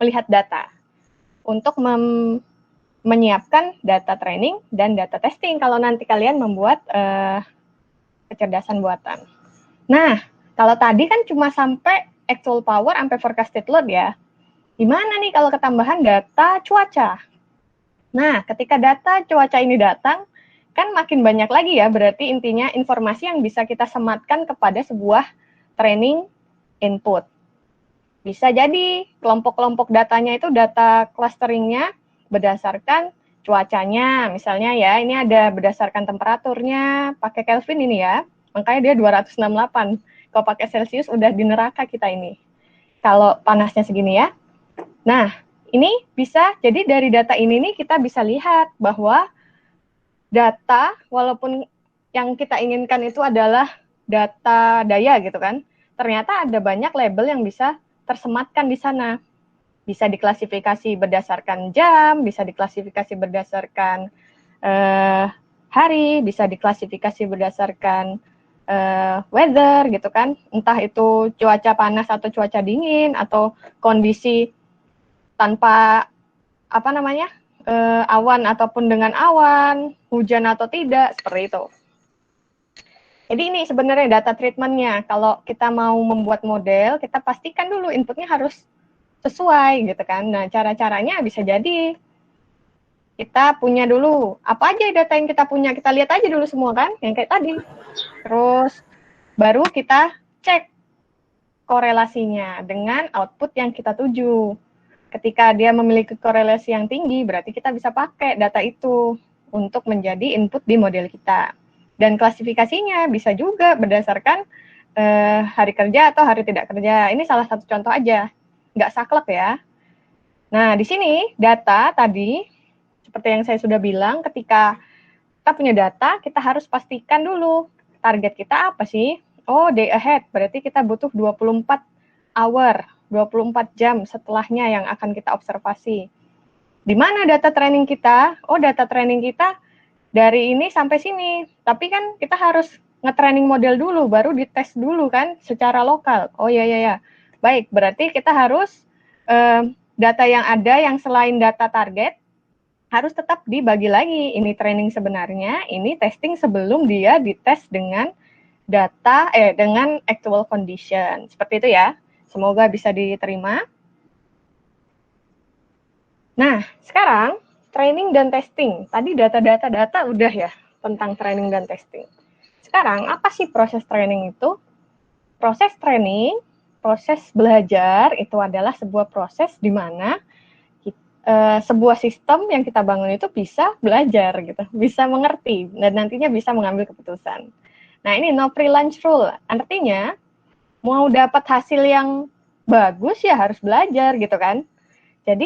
melihat data untuk menyiapkan data training dan data testing kalau nanti kalian membuat kecerdasan buatan. Nah, kalau tadi kan cuma sampai actual power sampai forecasted load ya. Gimana nih kalau ketambahan data cuaca? Nah, ketika data cuaca ini datang, kan makin banyak lagi ya, berarti intinya informasi yang bisa kita sematkan kepada sebuah training input. Bisa jadi kelompok-kelompok datanya itu data clusteringnya berdasarkan cuacanya, misalnya ya, ini ada berdasarkan temperaturnya, pakai Kelvin ini ya, makanya dia 268. Kalau pakai Celsius udah di neraka kita ini. Kalau panasnya segini ya. Nah, ini bisa, jadi dari data ini nih kita bisa lihat bahwa data, walaupun yang kita inginkan itu adalah data daya gitu kan, ternyata ada banyak label yang bisa tersematkan di sana. Bisa diklasifikasi berdasarkan jam, bisa diklasifikasi berdasarkan hari, bisa diklasifikasi berdasarkan weather gitu kan, entah itu cuaca panas atau cuaca dingin, atau kondisi tanpa awan ataupun dengan awan, hujan atau tidak, seperti itu. Jadi ini sebenarnya data treatment-nya. Kalau kita mau membuat model, kita pastikan dulu inputnya harus sesuai gitu kan. Nah, cara-caranya bisa jadi kita punya dulu apa aja data yang kita punya, kita lihat aja dulu semua kan, yang kayak tadi. Terus baru kita cek korelasinya dengan output yang kita tuju. Ketika dia memiliki korelasi yang tinggi, berarti kita bisa pakai data itu untuk menjadi input di model kita. Dan klasifikasinya bisa juga berdasarkan hari kerja atau hari tidak kerja. Ini salah satu contoh aja, nggak saklek ya. Nah, di sini data tadi, seperti yang saya sudah bilang, ketika kita punya data, kita harus pastikan dulu target kita apa sih. Oh, day ahead, berarti kita butuh 24 hour, 24 jam setelahnya yang akan kita observasi. Di mana data training kita? Oh, data training kita dari ini sampai sini. Tapi kan kita harus nge-training model dulu, baru dites dulu kan secara lokal. Oh ya. Baik, berarti kita harus data yang ada yang selain data target harus tetap dibagi lagi. Ini training sebenarnya, ini testing sebelum dia dites dengan data dengan actual condition. Seperti itu ya. Semoga bisa diterima. Nah, sekarang training dan testing. Tadi data udah ya tentang training dan testing. Sekarang apa sih proses training itu? Proses training, proses belajar itu adalah sebuah proses di mana sebuah sistem yang kita bangun itu bisa belajar gitu, bisa mengerti dan nantinya bisa mengambil keputusan. Nah, ini no free lunch rule. Artinya mau dapat hasil yang bagus ya harus belajar gitu kan. Jadi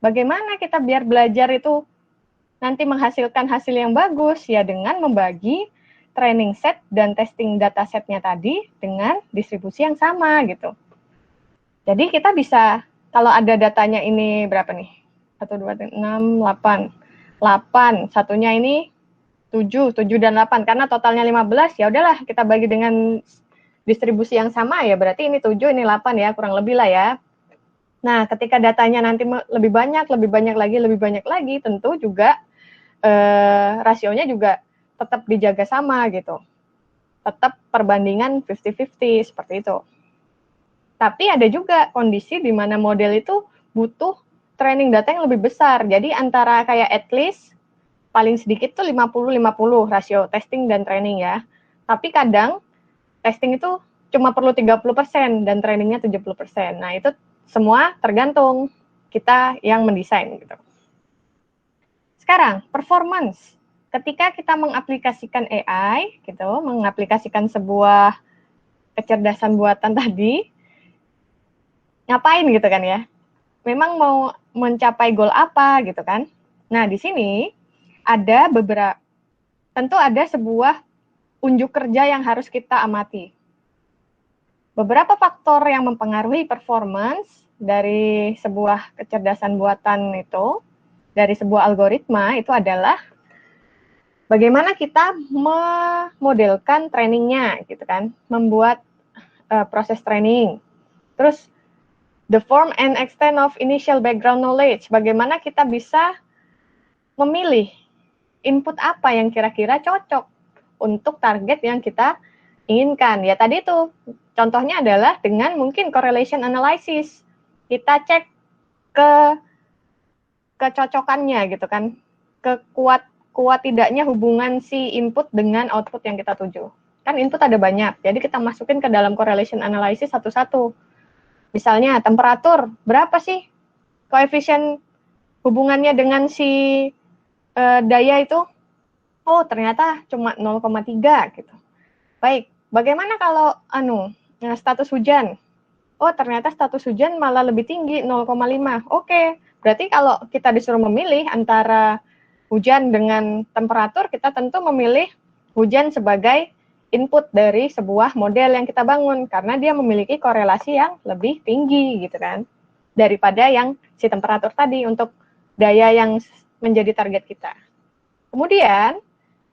bagaimana kita biar belajar itu nanti menghasilkan hasil yang bagus ya dengan membagi training set dan testing data setnya tadi dengan distribusi yang sama gitu. Jadi kita bisa, kalau ada datanya ini berapa nih? 1, 2, 6, 8. 8, satunya ini 7 dan 8, karena totalnya 15, ya udahlah kita bagi dengan distribusi yang sama ya, berarti ini 7, ini 8 ya, kurang lebih lah ya. Nah, ketika datanya nanti lebih banyak lagi, tentu juga rasionya juga tetap dijaga sama gitu. Tetap perbandingan 50-50, seperti itu. Tapi ada juga kondisi di mana model itu butuh training data yang lebih besar, jadi antara kayak at least paling sedikit tuh 50-50 rasio testing dan training ya. Tapi kadang testing itu cuma perlu 30% dan trainingnya 70%. Nah, itu semua tergantung kita yang mendesain gitu. Sekarang, performance. Ketika kita mengaplikasikan AI gitu, mengaplikasikan sebuah kecerdasan buatan tadi, ngapain gitu kan ya? Memang mau mencapai goal apa gitu kan? Nah, di sini ada tentu ada sebuah unjuk kerja yang harus kita amati. Beberapa faktor yang mempengaruhi performance dari sebuah kecerdasan buatan itu, dari sebuah algoritma itu adalah bagaimana kita memodelkan trainingnya gitu kan, membuat proses training. Terus The form and extent of initial background knowledge. Bagaimana kita bisa memilih input apa yang kira-kira cocok untuk target yang kita inginkan. Ya tadi itu contohnya adalah dengan mungkin correlation analysis. Kita cek ke kecocokannya gitu kan, kuat tidaknya hubungan si input dengan output yang kita tuju. Kan input ada banyak, jadi kita masukin ke dalam correlation analysis satu-satu. Misalnya temperatur, berapa sih koefisien hubungannya dengan si daya itu? Oh, ternyata cuma 0,3 gitu. Baik, bagaimana kalau status hujan? Oh, ternyata status hujan malah lebih tinggi, 0,5. Oke, berarti kalau kita disuruh memilih antara hujan dengan temperatur, kita tentu memilih hujan sebagai input dari sebuah model yang kita bangun, karena dia memiliki korelasi yang lebih tinggi gitu kan, daripada yang si temperatur tadi untuk daya yang menjadi target kita. Kemudian,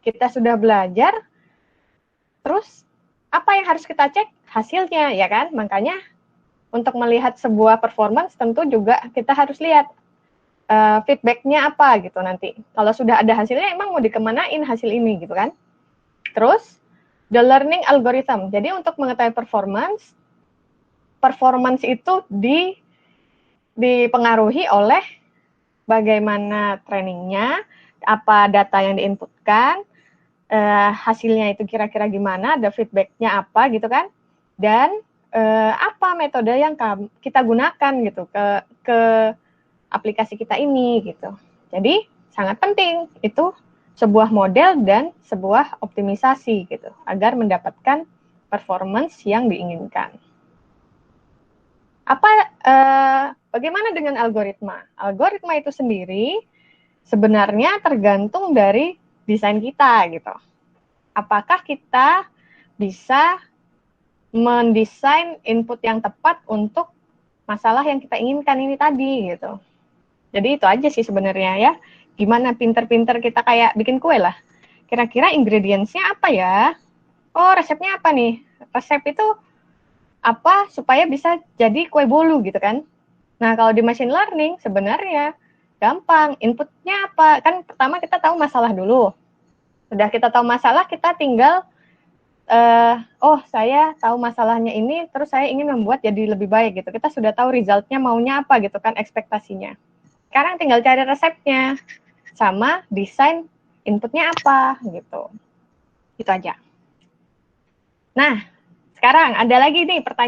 kita sudah belajar, terus apa yang harus kita cek? Hasilnya, ya kan? Makanya untuk melihat sebuah performance tentu juga kita harus lihat feedback-nya apa gitu nanti. Kalau sudah ada hasilnya, emang mau dikemanain hasil ini gitu kan. Terus, the learning algorithm. Jadi untuk mengetahui performance itu dipengaruhi oleh bagaimana trainingnya, apa data yang diinputkan, hasilnya itu kira-kira gimana, ada feedback-nya apa gitu kan, dan apa metode yang kita gunakan gitu ke aplikasi kita ini gitu. Jadi sangat penting itu sebuah model dan sebuah optimisasi gitu agar mendapatkan performance yang diinginkan. Bagaimana dengan algoritma? Algoritma itu sendiri sebenarnya tergantung dari desain kita gitu. Apakah kita bisa mendesain input yang tepat untuk masalah yang kita inginkan ini tadi gitu. Jadi itu aja sih sebenarnya ya. Gimana pinter-pinter kita kayak bikin kue lah. Kira-kira ingredients-nya apa ya? Oh, resepnya apa nih? Resep itu apa supaya bisa jadi kue bolu gitu kan. Nah, kalau di machine learning sebenarnya gampang. Inputnya apa? Kan pertama kita tahu masalah dulu. Sudah kita tahu masalah, kita tinggal saya tahu masalahnya ini, terus saya ingin membuat jadi lebih baik gitu. Kita sudah tahu resultnya maunya apa gitu kan, ekspektasinya. Sekarang tinggal cari resepnya, sama desain inputnya apa gitu. Itu aja. Nah, sekarang ada lagi nih pertanyaan.